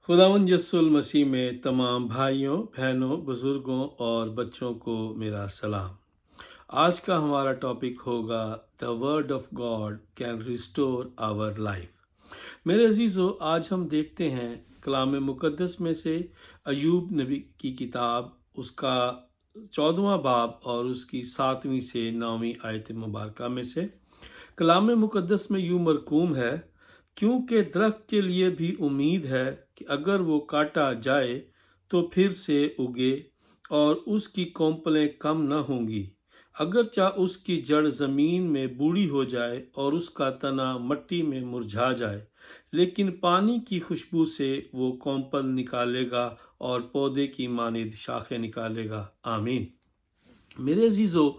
खुदावंद यस्सुल मसीह में तमाम भाइयों बहनों बुज़ुर्गों और बच्चों को मेरा सलाम। आज का हमारा टॉपिक होगा the word of God can restore our life. मेरे अजीज़ों, आज हम देखते हैं कलाम मुक़द्दस में से अयूब नबी की किताब, उसका 14वां बाब और उसकी 7वीं से 9वीं आयत मुबारका में से। कलाम मुक़द्दस में यूं मरकूम है, क्योंकि दरख्त के लिए भी उम्मीद है कि अगर वो काटा जाए तो फिर से उगे और उसकी कोंपलें कम न होंगी। अगरचा उसकी जड़ ज़मीन में बूढ़ी हो जाए और उसका तना मट्टी में मुरझा जाए, लेकिन पानी की खुशबू से वो कोंपल निकालेगा और पौधे की मानिंद शाखें निकालेगा। आमीन। मेरे अजीज़ों,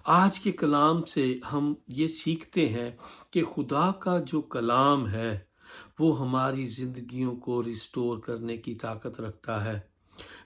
आज के कलाम से हम ये सीखते हैं कि खुदा का जो कलाम है वो हमारी ज़िंदगियों को रिस्टोर करने की ताकत रखता है।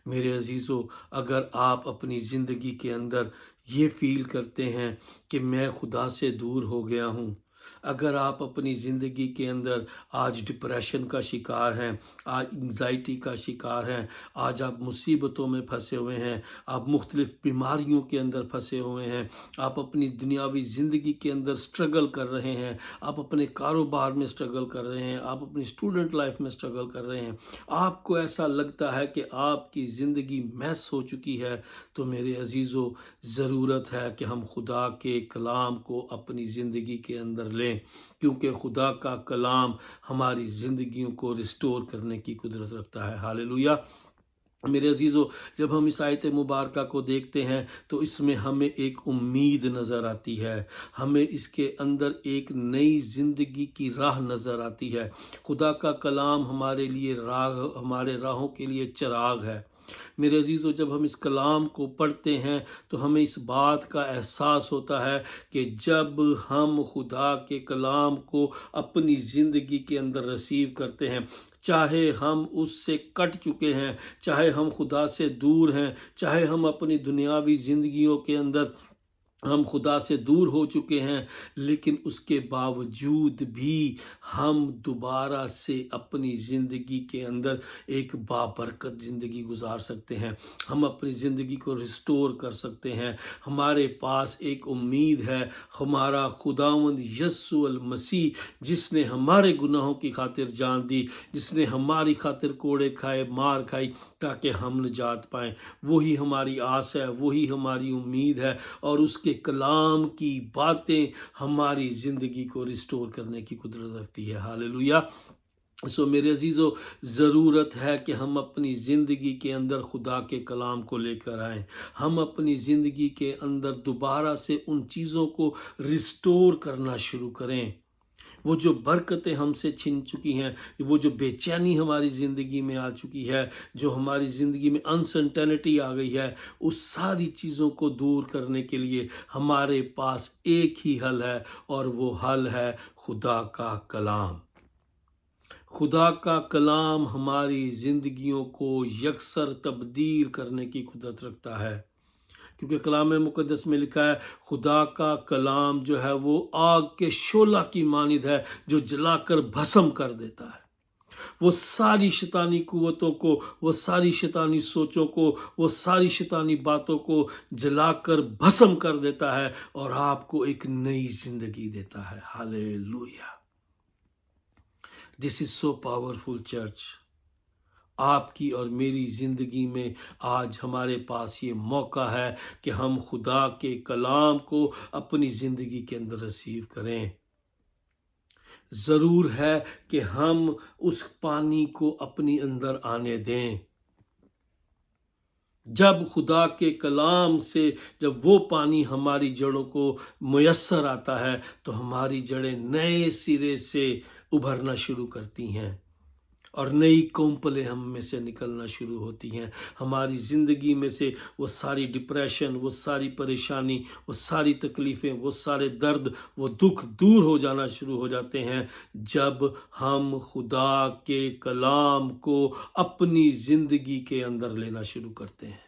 मेरे अजीज़ों, अगर आप अपनी ज़िंदगी के अंदर ये फील करते हैं कि मैं खुदा से दूर हो गया हूँ, अगर आप अपनी ज़िंदगी के अंदर आज डिप्रेशन का शिकार हैं, आज एंग्जाइटी का शिकार हैं, आज आप मुसीबतों में फंसे हुए हैं, आप मुख्तलिफ़ बीमारियों के अंदर फंसे हुए हैं, आप अपनी दुनियावी ज़िंदगी के अंदर स्ट्रगल कर रहे हैं, आप अपने कारोबार में स्ट्रगल कर रहे हैं, आप अपनी स्टूडेंट लाइफ में स्ट्रगल कर रहे हैं, आपको ऐसा लगता है कि आपकी ज़िंदगी मैस हो चुकी है, तो मेरे अजीज़ों, ज़रूरत है कि हम खुदा के कलाम को अपनी ज़िंदगी के अंदर लें, क्योंकि खुदा का कलाम हमारी ज़िंदगियों को रिस्टोर करने की कुदरत रखता है। हालेलुया। मेरे अजीज़ों, जब हम इस आयत मुबारका को देखते हैं तो इसमें हमें एक उम्मीद नज़र आती है, हमें इसके अंदर एक नई ज़िंदगी की राह नज़र आती है। खुदा का कलाम हमारे लिए राह, हमारे राहों के लिए चिराग है। मेरे अजीज़ों, जब हम इस कलाम को पढ़ते हैं तो हमें इस बात का एहसास होता है कि जब हम खुदा के कलाम को अपनी ज़िंदगी के अंदर रिसीव करते हैं, चाहे हम उससे कट चुके हैं, चाहे हम खुदा से दूर हैं, चाहे हम अपनी दुनियावी ज़िंदगियों के अंदर हम खुदा से दूर हो चुके हैं, लेकिन उसके बावजूद भी हम दोबारा से अपनी ज़िंदगी के अंदर एक बाबरकत ज़िंदगी गुजार सकते हैं। हम अपनी ज़िंदगी को रिस्टोर कर सकते हैं। हमारे पास एक उम्मीद है, हमारा खुदावंद यस्सु अल मसीह, जिसने हमारे गुनाहों की खातिर जान दी, जिसने हमारी खातिर कोड़े खाए, मार खाई, ताकि हम निजात पाएँ। वही हमारी आस है, वही हमारी उम्मीद है, और उसके कलाम की बातें हमारी ज़िंदगी को रिस्टोर करने की कुदरत रखती है। हालेलुया। सो मेरे अजीज़ों, ज़रूरत है कि हम अपनी ज़िंदगी के अंदर खुदा के कलाम को लेकर आएँ। हम अपनी ज़िंदगी के अंदर दोबारा से उन चीज़ों को रिस्टोर करना शुरू करें। वो जो बरकतें हमसे छिन चुकी हैं, वो जो बेचैनी हमारी ज़िंदगी में आ चुकी है, जो हमारी ज़िंदगी में अनसर्टेनिटी आ गई है, उस सारी चीज़ों को दूर करने के लिए हमारे पास एक ही हल है, और वो हल है खुदा का कलाम। खुदा का कलाम हमारी ज़िंदगियों को यकसर तब्दील करने की कुदरत रखता है, क्योंकि कलाम मुक़द्दस में लिखा है, खुदा का कलाम जो है वो आग के शोला की मानिद है, जो जलाकर भस्म कर देता है। वो सारी शैतानी कुव्वतों को, वो सारी शैतानी सोचों को, वो सारी शैतानी बातों को जलाकर भस्म कर देता है और आपको एक नई जिंदगी देता है। Hallelujah. This is so powerful church. आपकी और मेरी ज़िंदगी में आज हमारे पास ये मौका है कि हम खुदा के कलाम को अपनी ज़िंदगी के अंदर रिसीव करें। ज़रूर है कि हम उस पानी को अपनी अंदर आने दें। जब खुदा के कलाम से जब वो पानी हमारी जड़ों को मुयस्सर आता है, तो हमारी जड़ें नए सिरे से उभरना शुरू करती हैं और नई कोंपलें हम में से निकलना शुरू होती हैं। हमारी ज़िंदगी में से वो सारी डिप्रेशन, वो सारी परेशानी, वो सारी तकलीफ़ें, वो सारे दर्द, वो दुख दूर हो जाना शुरू हो जाते हैं, जब हम खुदा के कलाम को अपनी ज़िंदगी के अंदर लेना शुरू करते हैं।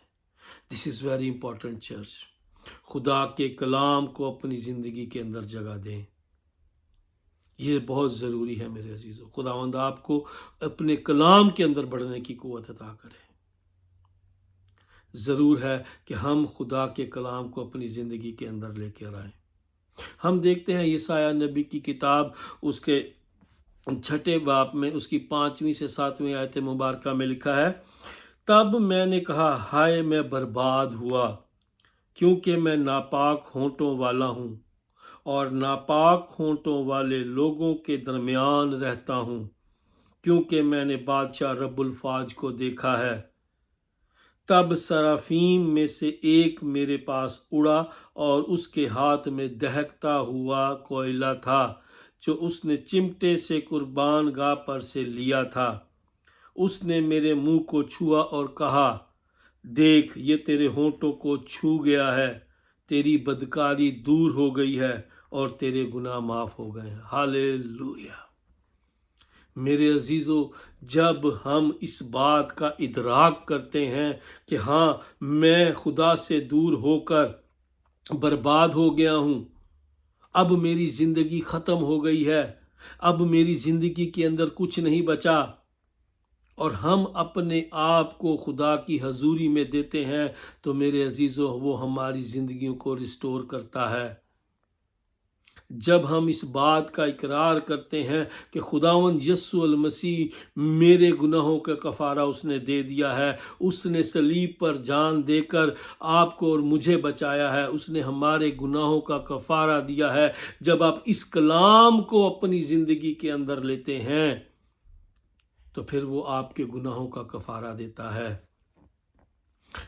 This is very important church. खुदा के कलाम को अपनी ज़िंदगी के अंदर जगह दें। یہ بہت ضروری ہے میرے عزیزوں۔ خداوند آپ کو اپنے کلام کے اندر بڑھنے کی قوت عطا کرے۔ ضرور ہے کہ ہم خدا کے کلام کو اپنی زندگی کے اندر لے کر آئیں۔ ہم دیکھتے ہیں یسایہ نبی کی کتاب اس کے 6 باب میں اس کی 5ویں سے 7ویں آیت مبارکہ میں لکھا ہے، تب میں نے کہا ہائے میں برباد ہوا، کیونکہ میں ناپاک ہونٹوں والا ہوں اور ناپاک ہونٹوں والے لوگوں کے درمیان رہتا ہوں، کیونکہ میں نے بادشاہ رب الفاج کو دیکھا ہے۔ تب سرافیم میں سے ایک میرے پاس اڑا اور اس کے ہاتھ میں دہکتا ہوا کوئلہ تھا جو اس نے چمٹے سے قربان گاہ پر سے لیا تھا۔ اس نے میرے منہ کو چھوا اور کہا، دیکھ یہ تیرے ہونٹوں کو چھو گیا ہے، تیری بدکاری دور ہو گئی ہے اور تیرے گناہ معاف ہو گئے ہیں۔ ہاللیلویہ۔ میرے عزیزو، جب ہم اس بات کا ادراک کرتے ہیں کہ ہاں میں خدا سے دور ہو کر برباد ہو گیا ہوں، اب میری زندگی ختم ہو گئی ہے، اب میری زندگی کے اندر کچھ نہیں بچا، اور ہم اپنے آپ کو خدا کی حضوری میں دیتے ہیں، تو میرے عزیزو وہ ہماری زندگیوں کو ریسٹور کرتا ہے۔ جب ہم اس بات کا اقرار کرتے ہیں کہ خداوند یسوع المسیح میرے گناہوں کا کفارہ اس نے دے دیا ہے، اس نے صلیب پر جان دے کر آپ کو اور مجھے بچایا ہے، اس نے ہمارے گناہوں کا کفارہ دیا ہے، جب آپ اس کلام کو اپنی زندگی کے اندر لیتے ہیں تو پھر وہ آپ کے گناہوں کا کفارہ دیتا ہے،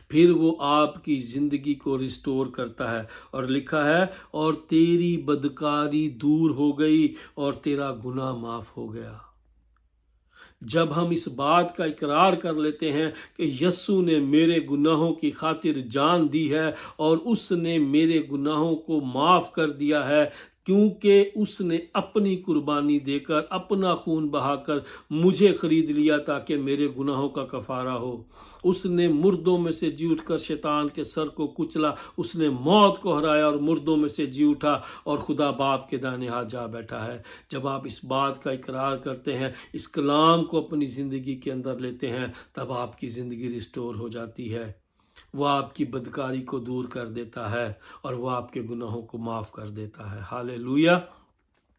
پھر وہ آپ کی زندگی کو ریسٹور کرتا ہے، اور لکھا ہے اور تیری بدکاری دور ہو گئی اور تیرا گناہ معاف ہو گیا۔ جب ہم اس بات کا اقرار کر لیتے ہیں کہ یسوع نے میرے گناہوں کی خاطر جان دی ہے اور اس نے میرے گناہوں کو معاف کر دیا ہے، کیونکہ اس نے اپنی قربانی دے کر اپنا خون بہا کر مجھے خرید لیا تاکہ میرے گناہوں کا کفارہ ہو، اس نے مردوں میں سے جی اٹھ کر شیطان کے سر کو کچلا، اس نے موت کو ہرایا اور مردوں میں سے جی اٹھا اور خدا باپ کے دائیں ہاتھ جا بیٹھا ہے۔ جب آپ اس بات کا اقرار کرتے ہیں، اس کلام کو اپنی زندگی کے اندر لیتے ہیں، تب آپ کی زندگی ریسٹور ہو جاتی ہے، وہ آپ کی بدکاری کو دور کر دیتا ہے اور وہ آپ کے گناہوں کو معاف کر دیتا ہے۔ ہاللیلویہ۔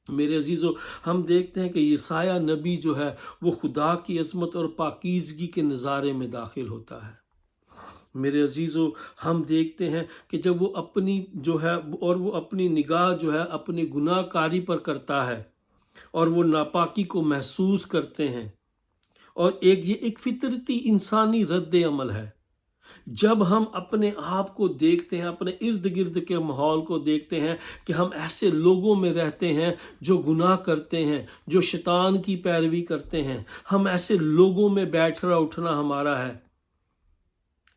میرے عزیزو، ہم دیکھتے ہیں کہ یسایہ نبی جو ہے وہ خدا کی عظمت اور پاکیزگی کے نظارے میں داخل ہوتا ہے۔ میرے عزیزو، ہم دیکھتے ہیں کہ جب وہ اپنی جو ہے اور وہ اپنی نگاہ جو ہے اپنی گناہ کاری پر کرتا ہے اور وہ ناپاکی کو محسوس کرتے ہیں، اور یہ ایک فطرتی انسانی رد عمل ہے۔ جب ہم اپنے آپ کو دیکھتے ہیں، اپنے ارد گرد کے ماحول کو دیکھتے ہیں کہ ہم ایسے لوگوں میں رہتے ہیں جو گناہ کرتے ہیں، جو شیطان کی پیروی کرتے ہیں، ہم ایسے لوگوں میں بیٹھنا اٹھنا ہمارا ہے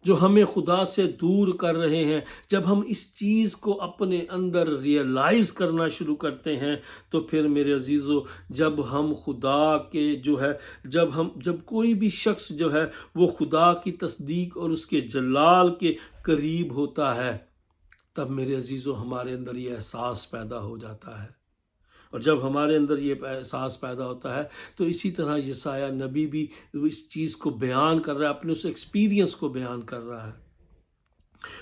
جو ہمیں خدا سے دور کر رہے ہیں، جب ہم اس چیز کو اپنے اندر ریئلائز کرنا شروع کرتے ہیں تو پھر میرے عزیزو، جب ہم خدا کے جو ہے جب کوئی بھی شخص جو ہے وہ خدا کی تصدیق اور اس کے جلال کے قریب ہوتا ہے، تب میرے عزیزو ہمارے اندر یہ احساس پیدا ہو جاتا ہے، اور جب ہمارے اندر یہ احساس پیدا ہوتا ہے تو اسی طرح یسایہ نبی بھی اس چیز کو بیان کر رہا ہے، اپنے اس ایکسپیرینس کو بیان کر رہا ہے،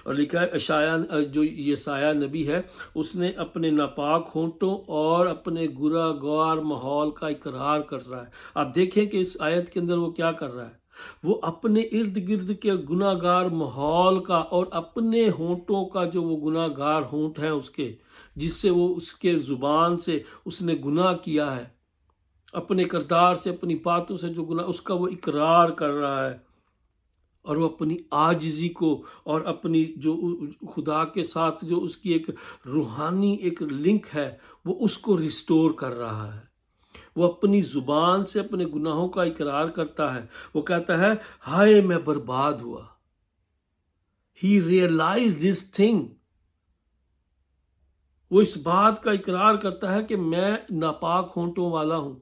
اور لکھا ہے جو یسایہ نبی ہے اس نے اپنے ناپاک ہونٹوں اور اپنے گناہگار ماحول کا اقرار کر رہا ہے۔ آپ دیکھیں کہ اس آیت کے اندر وہ کیا کر رہا ہے، وہ اپنے ارد گرد کے گناہگار ماحول کا اور اپنے ہونٹوں کا، جو وہ گناہگار ہونٹ ہیں اس کے، جس سے وہ اس کے زبان سے اس نے گناہ کیا ہے، اپنے کردار سے، اپنی باتوں سے جو گناہ، اس کا وہ اقرار کر رہا ہے، اور وہ اپنی عاجزی کو اور اپنی جو خدا کے ساتھ جو اس کی ایک روحانی ایک لنک ہے وہ اس کو ریسٹور کر رہا ہے۔ وہ اپنی زبان سے اپنے گناہوں کا اقرار کرتا ہے، وہ کہتا ہے ہائے میں برباد ہوا۔ He realized this thing۔ وہ اس بات کا اقرار کرتا ہے کہ میں ناپاک ہونٹوں والا ہوں۔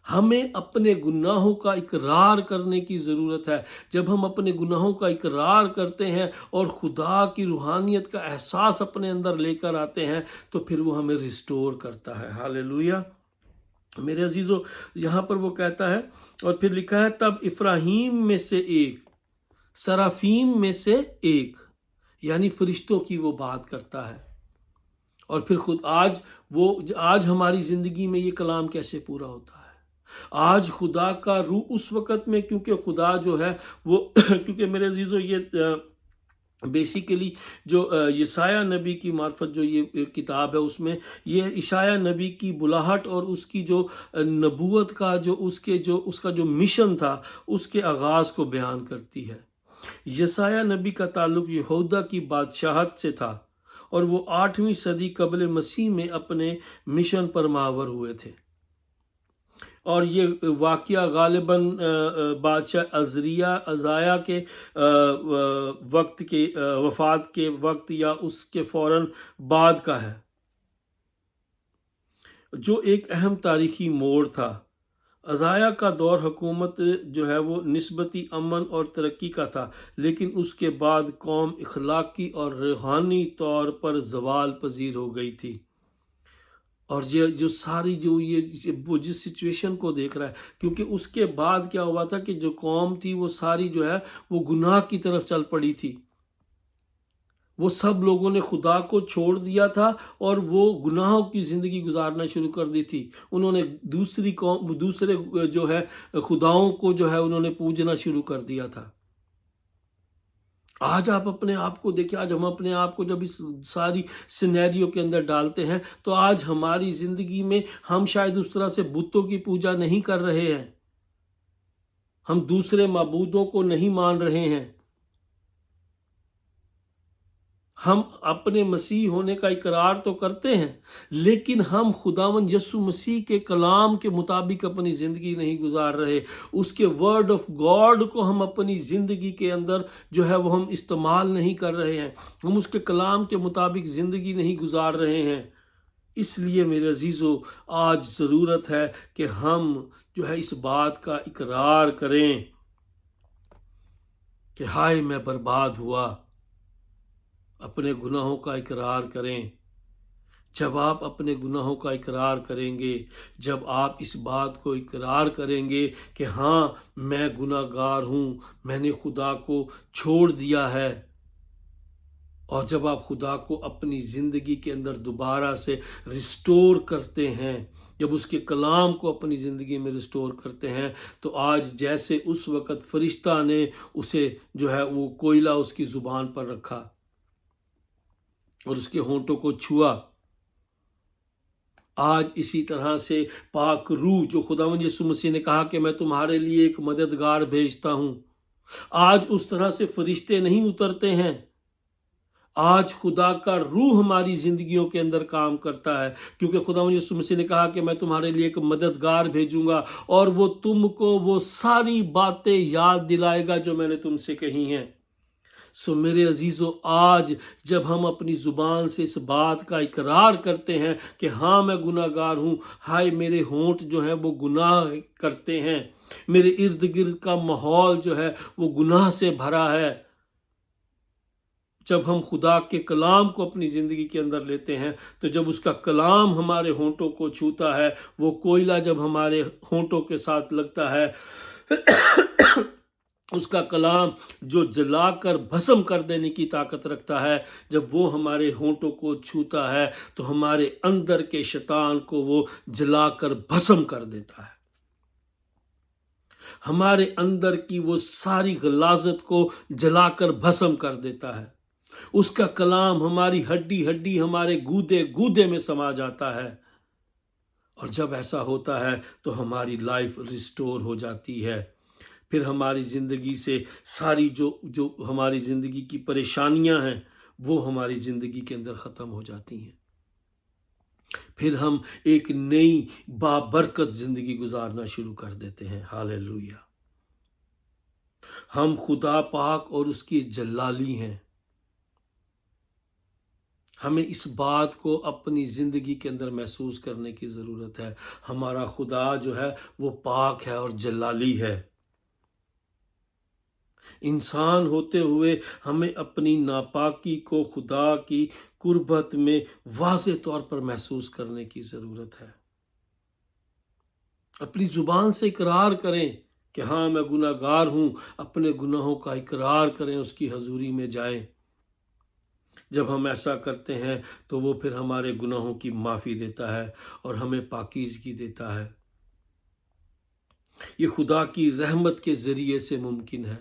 ہمیں اپنے گناہوں کا اقرار کرنے کی ضرورت ہے۔ جب ہم اپنے گناہوں کا اقرار کرتے ہیں اور خدا کی روحانیت کا احساس اپنے اندر لے کر آتے ہیں تو پھر وہ ہمیں ریسٹور کرتا ہے۔ ہاللیلویہ۔ मेरे अजीज़ों, यहाँ पर वो कहता है, और फिर लिखा है, तब इफ्राहीम में से एक, सराफीम में से एक, यानी फरिश्तों की वो बात करता है। और फिर खुद आज हमारी ज़िंदगी में ये कलाम कैसे पूरा होता है? आज खुदा का रूह उस वक़्त में, क्योंकि खुदा जो है वो क्योंकि मेरे अजीज़ों, ये बेसिकली जो यशायाह नबी की मार्फत जो ये किताब है, उसमें ये यशायाह नबी की बुलाहट और उसकी जो नबूवत का जो उसका जो मिशन था, उसके आगाज़ को बयान करती है। यशायाह नबी का ताल्लुक यहूदा की बादशाहत से था, और वो 8वीं सदी कबल मसीह में अपने मिशन पर मावर हुए थे। और ये वाक़या गालिबन बादशाह अज़ाया के वक्त के वफ़ात के वक्त या उसके फ़ौरन बाद का है, जो एक अहम तारीख़ी मोड़ था। अज़ाया का दौर हुकूमत जो है वो निस्बती अमन और तरक्की का था, लेकिन उसके बाद कौम इखलाकी और रूहानी तौर पर ज़वाल पजीर हो गई थी। और ये जो सारी जो ये वो जिस सिचुएशन को देख रहा है, क्योंकि उसके बाद क्या हुआ था कि जो कौम थी वो सारी जो है वो गुनाह की तरफ चल पड़ी थी। वो सब लोगों ने खुदा को छोड़ दिया था और वो गुनाहों की ज़िंदगी गुजारना शुरू कर दी थी। उन्होंने दूसरे जो है खुदाओं को जो है उन्होंने पूजना शुरू कर दिया था। आज आप अपने आप को देखिए, आज हम अपने आप को जब इस सारी सिनेरियो के अंदर डालते हैं, तो आज हमारी ज़िंदगी में हम शायद उस तरह से बुतों की पूजा नहीं कर रहे हैं, हम दूसरे माबूदों को नहीं मान रहे हैं, हम अपने मसीह होने का इकरार तो करते हैं, लेकिन हम खुदावंद यीशु मसीह के कलाम के मुताबिक अपनी ज़िंदगी नहीं गुजार रहे। उसके वर्ड ऑफ गॉड को हम अपनी ज़िंदगी के अंदर जो है वो हम इस्तेमाल नहीं कर रहे हैं, हम उसके कलाम के मुताबिक ज़िंदगी नहीं गुजार रहे हैं। इसलिए मेरे अजीज़ों, आज ज़रूरत है कि हम जो है इस बात का इकरार करें कि हाय मैं बर्बाद हुआ। अपने गुनाहों का इकरार करें। जब आप अपने गुनाहों का इकरार करेंगे, जब आप इस बात को इकरार करेंगे कि हाँ मैं गुनाहगार हूँ, मैंने खुदा को छोड़ दिया है, और जब आप खुदा को अपनी ज़िंदगी के अंदर दोबारा से रिस्टोर करते हैं, जब उसके कलाम को अपनी ज़िंदगी में रिस्टोर करते हैं, तो आज जैसे उस वक़्त फरिश्ता ने उसे जो है वो कोयला उसकी ज़ुबान पर रखा और उसके होंठों को छुआ, आज इसी तरह से पाक रूह जो खुदावंद यीशु मसीह ने कहा कि मैं तुम्हारे लिए एक मददगार भेजता हूँ, आज उस तरह से फरिश्ते नहीं उतरते हैं। आज खुदा का रूह हमारी ज़िंदगियों के अंदर काम करता है, क्योंकि खुदावंद यीशु मसीह ने कहा कि मैं तुम्हारे लिए एक मददगार भेजूंगा और वो तुमको वो सारी बातें याद दिलाएगा जो मैंने तुमसे कही हैं। सो मेरे अजीज़ों, आज जब हम अपनी ज़ुबान से इस बात का इकरार करते हैं कि हाँ मैं गुनाहगार हूँ, हाय मेरे होंठ जो हैं वो गुनाह करते हैं, मेरे इर्द गिर्द का माहौल जो है वो गुनाह से भरा है, जब हम खुदा के कलाम को अपनी ज़िंदगी के अंदर लेते हैं, तो जब उसका कलाम हमारे होंठों को छूता है, वो कोयला जब हमारे होंठों के साथ लगता है उसका कलाम जो जलाकर भस्म कर देने की ताकत रखता है, जब वो हमारे होंठों को छूता है तो हमारे अंदर के शैतान को वो जलाकर भस्म कर देता है। हमारे अंदर की वो सारी गलाजत को जलाकर भस्म कर देता है। उसका कलाम हमारी हड्डी हड्डी, हमारे गूदे गूदे में समा जाता है, और जब ऐसा होता है तो हमारी लाइफ रिस्टोर हो जाती है। फिर हमारी ज़िंदगी से सारी जो जो हमारी ज़िंदगी की परेशानियां हैं वो हमारी ज़िंदगी के अंदर ख़त्म हो जाती हैं। फिर हम एक नई बाबरकत ज़िंदगी गुजारना शुरू कर देते हैं। हालेलुया। हम खुदा पाक और उसकी जलाली हैं। हमें इस बात को अपनी ज़िंदगी के अंदर महसूस करने की ज़रूरत है। हमारा खुदा जो है वो पाक है और जलाली है। इंसान होते हुए हमें अपनी नापाकी को खुदा की कुर्बत में वाज़े तौर पर महसूस करने की ज़रूरत है। अपनी ज़ुबान से इकरार करें कि हाँ मैं गुनहगार हूँ, अपने गुनाहों का इकरार करें, उसकी हजूरी में जाएं। जब हम ऐसा करते हैं तो वो फिर हमारे गुनाहों की माफ़ी देता है और हमें पाकीज़गी देता है। ये खुदा की रहमत के ज़रिए से मुमकिन है।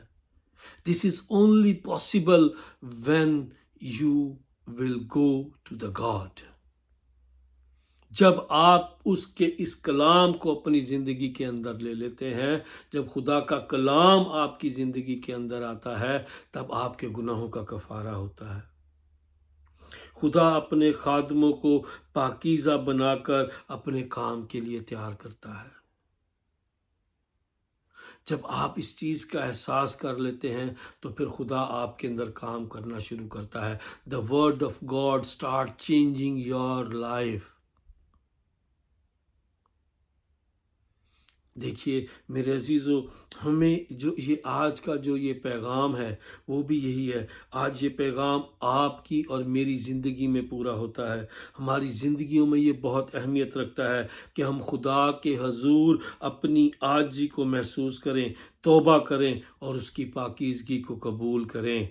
This is only possible when you will go to the God. जब आप उसके इस कलाम को अपनी ज़िंदगी के अंदर ले लेते हैं, जब खुदा का कलाम आपकी ज़िंदगी के अंदर आता है, तब आपके गुनाहों का कफ़ारा होता है। खुदा अपने खादमों को पाकीज़ा बनाकर अपने काम के लिए तैयार करता है। जब आप इस चीज़ का एहसास कर लेते हैं तो फिर खुदा आपके अंदर काम करना शुरू करता है। The word of God start changing your life. देखिए मेरे अजीज़ों, हमें जो ये आज का जो ये पैगाम है वो भी यही है। आज ये पैगाम आपकी और मेरी ज़िंदगी में पूरा होता है। हमारी ज़िंदगियों में ये बहुत अहमियत रखता है कि हम खुदा के हजूर अपनी आजी को महसूस करें, तौबा करें और उसकी पाकीज़गी को कबूल करें।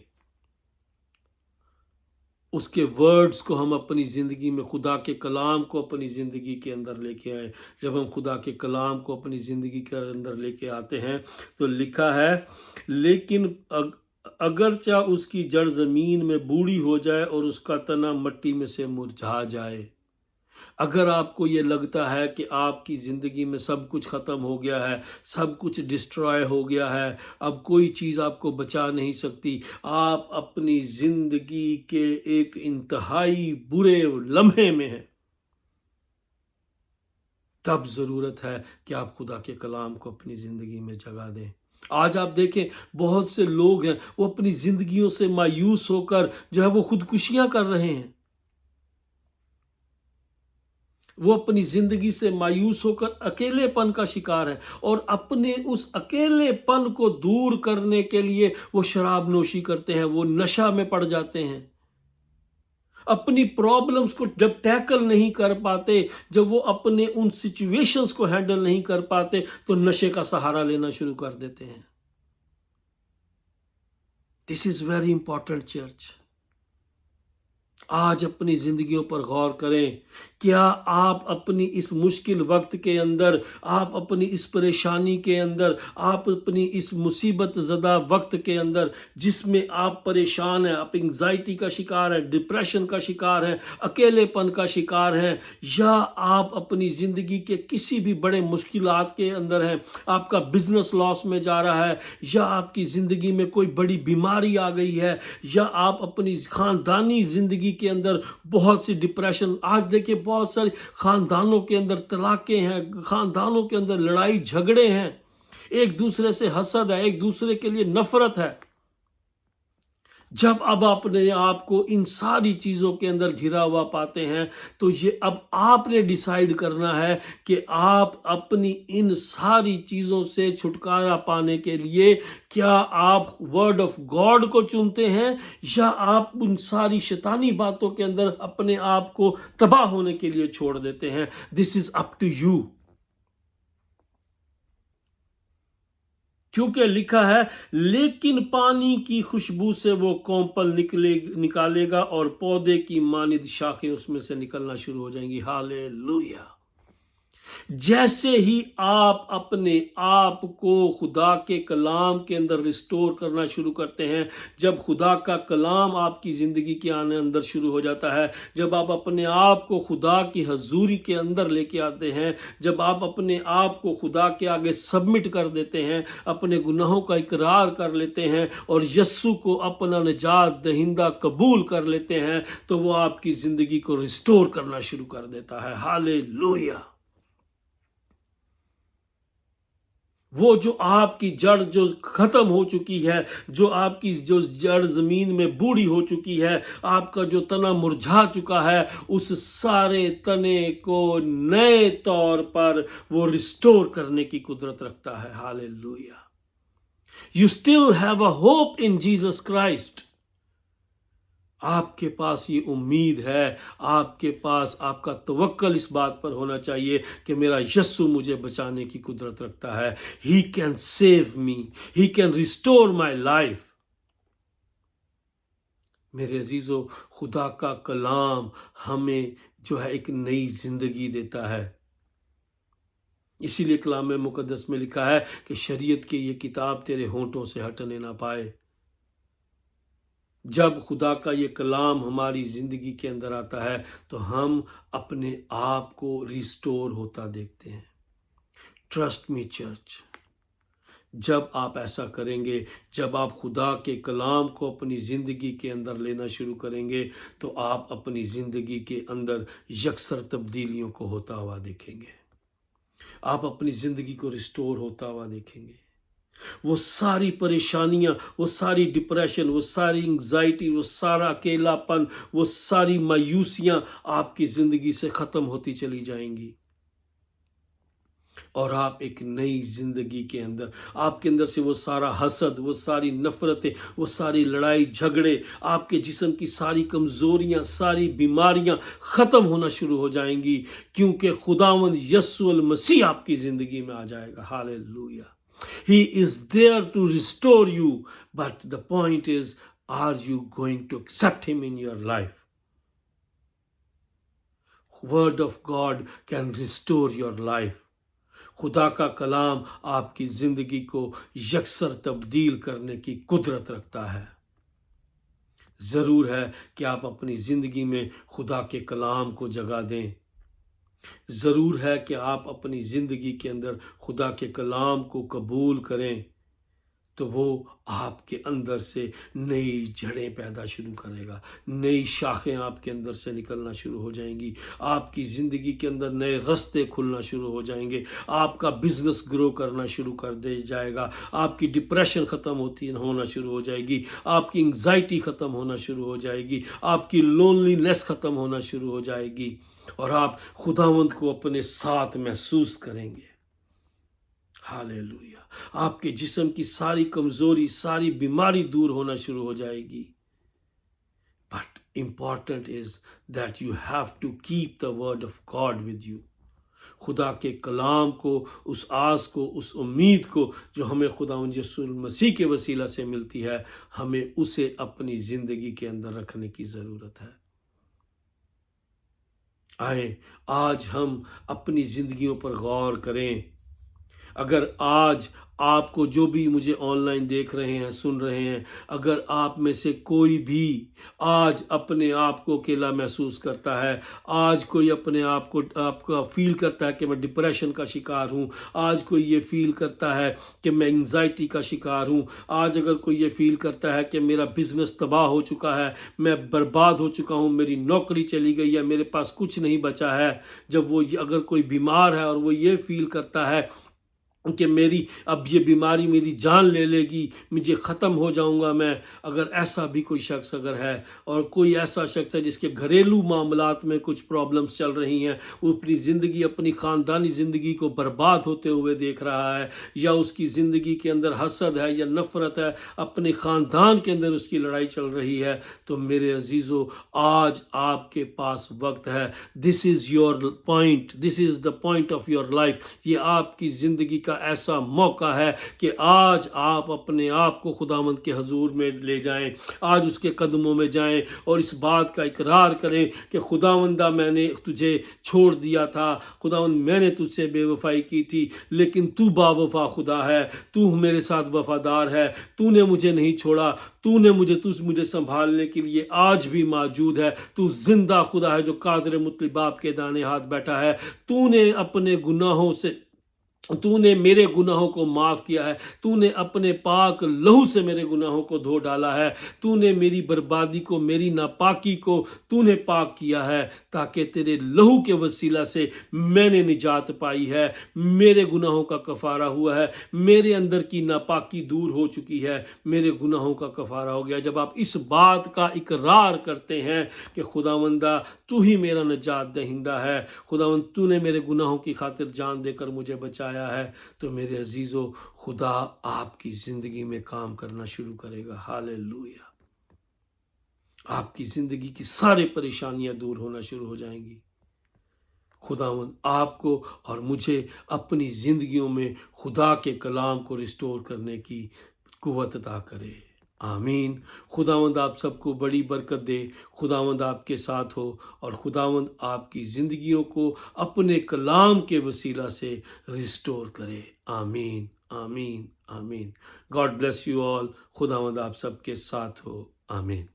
उसके वर्ड्स को हम अपनी ज़िंदगी में, खुदा के कलाम को अपनी ज़िंदगी के अंदर लेके आए। जब हम खुदा के कलाम को अपनी ज़िंदगी के अंदर लेके आते हैं तो लिखा है, लेकिन अगरचा उसकी जड़ ज़मीन में बूढ़ी हो जाए और उसका तना मिट्टी में से मुरझा जाए। अगर आपको ये लगता है कि आपकी ज़िंदगी में सब कुछ ख़त्म हो गया है, सब कुछ डिस्ट्रॉय हो गया है, अब कोई चीज़ आपको बचा नहीं सकती, आप अपनी ज़िंदगी के एक इंतहाई बुरे लम्हे में हैं, तब ज़रूरत है कि आप खुदा के कलाम को अपनी ज़िंदगी में जगह दें। आज आप देखें बहुत से लोग हैं, वो अपनी ज़िंदगियों से मायूस होकर जो है वो खुदकुशियाँ कर रहे हैं। वो अपनी ज़िंदगी से मायूस होकर अकेलेपन का शिकार है और अपने उस अकेलेपन को दूर करने के लिए वो शराब नोशी करते हैं, वो नशा में पड़ जाते हैं। अपनी प्रॉब्लम्स को जब टैकल नहीं कर पाते, जब वो अपने उन सिचुएशंस को हैंडल नहीं कर पाते, तो नशे का सहारा लेना शुरू कर देते हैं। This is very important church. आज अपनी ज़िंदगियों पर गौर करें। क्या आप अपनी इस मुश्किल वक्त के अंदर, आप अपनी इस परेशानी के अंदर, आप अपनी इस मुसीबत ज़दा वक्त के अंदर जिसमें आप परेशान हैं, आप एंग्जाइटी का शिकार हैं, डिप्रेशन का शिकार हैं, अकेलेपन का शिकार हैं, या आप अपनी ज़िंदगी के किसी भी बड़े मुश्किलात के अंदर हैं, आपका बिजनेस लॉस में जा रहा है, या आपकी ज़िंदगी में कोई बड़ी बीमारी आ गई है, या आप अपनी ख़ानदानी ज़िंदगी के अंदर बहुत सी डिप्रेशन, आज देखिए बहुत सारे खानदानों के अंदर तलाक़ें हैं, खानदानों के अंदर लड़ाई झगड़े हैं, एक दूसरे से हसद है, एक दूसरे के लिए नफरत है। जब अब अपने आप को इन सारी चीज़ों के अंदर घिरा हुआ पाते हैं तो ये अब आपने डिसाइड करना है कि आप अपनी इन सारी चीज़ों से छुटकारा पाने के लिए क्या आप वर्ड ऑफ गॉड को चुनते हैं या आप उन सारी शैतानी बातों के अंदर अपने आप को तबाह होने के लिए छोड़ देते हैं। This is up to you. क्योंकि लिखा है, लेकिन पानी की खुशबू से वो कोंपल निकालेगा और पौधे की मानिद शाखें उसमें से निकलना शुरू हो जाएंगी। हालेलुया। जैसे ही आप अपने आप को खुदा के कलाम के अंदर रिस्टोर करना शुरू करते हैं, जब खुदा का कलाम आपकी ज़िंदगी के आने अंदर शुरू हो जाता है, जब आप अपने आप को खुदा की हजूरी के अंदर लेके आते हैं, जब आप अपने आप को खुदा के आगे सबमिट कर देते हैं, अपने गुनाहों का इकरार कर लेते हैं और यस्सु को अपना निजात दहिंदा कबूल कर लेते हैं, तो वो आपकी ज़िंदगी को रिस्टोर करना शुरू कर देता है। हालेलुया। वो जो आपकी जड़ जो ख़त्म हो चुकी है, जो आपकी जो जड़ ज़मीन में बूढ़ी हो चुकी है, आपका जो तना मुरझा चुका है, उस सारे तने को नए तौर पर वो रिस्टोर करने की कुदरत रखता है। Hallelujah. You still have a hope in Jesus Christ. آپ کے پاس یہ امید ہے، آپ کے پاس آپ کا توکل اس بات پر ہونا چاہیے کہ میرا یسوع مجھے بچانے کی قدرت رکھتا ہے. He can save me, he can restore my life. میرے عزیزو، خدا کا کلام ہمیں جو ہے ایک نئی زندگی دیتا ہے. اسی لیے کلام مقدس میں لکھا ہے کہ شریعت کی یہ کتاب تیرے ہونٹوں سے ہٹنے نہ پائے. جب خدا کا یہ کلام ہماری زندگی کے اندر آتا ہے تو ہم اپنے آپ کو ریسٹور ہوتا دیکھتے ہیں. ٹرسٹ می چرچ، جب آپ ایسا کریں گے، جب آپ خدا کے کلام کو اپنی زندگی کے اندر لینا شروع کریں گے تو آپ اپنی زندگی کے اندر یکسر تبدیلیوں کو ہوتا ہوا دیکھیں گے. آپ اپنی زندگی کو ریسٹور ہوتا ہوا دیکھیں گے. وہ ساری پریشانیاں، وہ ساری ڈپریشن، وہ ساری انگزائٹی، وہ سارا اکیلا پن، وہ ساری مایوسیاں آپ کی زندگی سے ختم ہوتی چلی جائیں گی. اور آپ ایک نئی زندگی کے اندر، آپ کے اندر سے وہ سارا حسد، وہ ساری نفرتیں، وہ ساری لڑائی جھگڑے، آپ کے جسم کی ساری کمزوریاں، ساری بیماریاں ختم ہونا شروع ہو جائیں گی، کیونکہ خداوند یسوع المسیح آپ کی زندگی میں آ جائے گا. ہاللیلویہ. He is there to restore you, but the point is, are you going to accept him in your life? Word of God can restore your life. خدا کا کلام آپ کی زندگی کو یکسر تبدیل کرنے کی قدرت رکھتا ہے. ضرور ہے کہ آپ اپنی زندگی میں خدا کے کلام کو جگہ دیں. ضرور ہے کہ آپ اپنی زندگی کے اندر خدا کے کلام کو قبول کریں تو وہ آپ کے اندر سے نئی جڑیں پیدا شروع کرے گا. نئی شاخیں آپ کے اندر سے نکلنا شروع ہو جائیں گی. آپ کی زندگی کے اندر نئے راستے کھلنا شروع ہو جائیں گے. آپ کا بزنس گرو کرنا شروع کر دے جائے گا. آپ کی ڈپریشن ختم ہونا شروع ہو جائے گی. آپ کی انگزائٹی ختم ہونا شروع ہو جائے گی. آپ کی لونلی نیس ختم ہونا شروع ہو جائے گی. اور آپ خداوند کو اپنے ساتھ محسوس کریں گے. ہاللیلویہ. آپ کے جسم کی ساری کمزوری، ساری بیماری دور ہونا شروع ہو جائے گی. But important is that you have to keep the word of God with you. خدا کے کلام کو، اس آس کو، اس امید کو جو ہمیں خداوند یسوع المسیح کے وسیلہ سے ملتی ہے، ہمیں اسے اپنی زندگی کے اندر رکھنے کی ضرورت ہے. آئیں آج ہم اپنی زندگیوں پر غور کریں. اگر آج آپ کو، جو بھی مجھے آن لائن دیکھ رہے ہیں، سن رہے ہیں، اگر آپ میں سے کوئی بھی آج اپنے آپ کو اکیلا محسوس کرتا ہے، آج کوئی اپنے آپ کا فیل کرتا ہے کہ میں ڈپریشن کا شکار ہوں، آج کوئی یہ فیل کرتا ہے کہ میں انگزائٹی کا شکار ہوں، آج اگر کوئی یہ فیل کرتا ہے کہ میرا بزنس تباہ ہو چکا ہے، میں برباد ہو چکا ہوں، میری نوکری چلی گئی ہے، میرے پاس کچھ نہیں بچا ہے، جب وہ اگر کوئی بیمار ہے اور وہ یہ فیل کرتا ہے کہ اب یہ بیماری میری جان لے لے گی، مجھے ختم ہو جاؤں گا میں، اگر ایسا بھی کوئی شخص اگر ہے، اور کوئی ایسا شخص ہے جس کے گھریلو معاملات میں کچھ پرابلمز چل رہی ہیں، وہ اپنی زندگی، اپنی خاندانی زندگی کو برباد ہوتے ہوئے دیکھ رہا ہے، یا اس کی زندگی کے اندر حسد ہے یا نفرت ہے، اپنے خاندان کے اندر اس کی لڑائی چل رہی ہے، تو میرے عزیزو، آج آپ کے پاس وقت ہے. This is your point, this is the point of your life. یہ آپ کی زندگی کا ایسا موقع ہے کہ آج آپ اپنے آپ کو خداوند کے حضور میں لے جائیں، آج اس کے قدموں میں جائیں اور اس بات کا اقرار کریں کہ خداوندہ، میں نے تجھے چھوڑ دیا تھا، خداوند میں نے تجھ سے بے وفائی کی تھی، لیکن تو با وفا خدا ہے، تو میرے ساتھ وفادار ہے، تو نے مجھے نہیں چھوڑا، تو مجھے سنبھالنے کے لیے آج بھی موجود ہے، تو زندہ خدا ہے جو قادر مطلب آپ کے دانے ہاتھ بیٹھا ہے. تو نے اپنے گناہوں سے، تو نے میرے گناہوں کو معاف کیا ہے، تو نے اپنے پاک لہو سے میرے گناہوں کو دھو ڈالا ہے، تو نے میری بربادی کو، میری ناپاکی کو تو نے پاک کیا ہے، تاکہ تیرے لہو کے وسیلہ سے میں نے نجات پائی ہے، میرے گناہوں کا کفارہ ہوا ہے، میرے اندر کی ناپاکی دور ہو چکی ہے، میرے گناہوں کا کفارہ ہو گیا. جب آپ اس بات کا اقرار کرتے ہیں کہ خداوندہ، تو ہی میرا نجات دہندہ ہے، خداوند تو نے میرے گناہوں کی خاطر جان دے کر مجھے بچایا ہے، تو میرے عزیزو، خدا آپ کی زندگی میں کام کرنا شروع کرے گا. ہاللیلویہ. آپ کی زندگی کی ساری پریشانیاں دور ہونا شروع ہو جائیں گی۔ خداوند آپ کو اور مجھے اپنی زندگیوں میں خدا کے کلام کو ریسٹور کرنے کی قوت عطا کرے۔ آمین۔ خداوند آپ سب کو بڑی برکت دے، خداوند آپ کے ساتھ ہو، اور خداوند آپ کی زندگیوں کو اپنے کلام کے وسیلہ سے ریسٹور کرے۔ آمین، آمین، آمین۔ God bless you all. خداوند آپ سب کے ساتھ ہو۔ آمین۔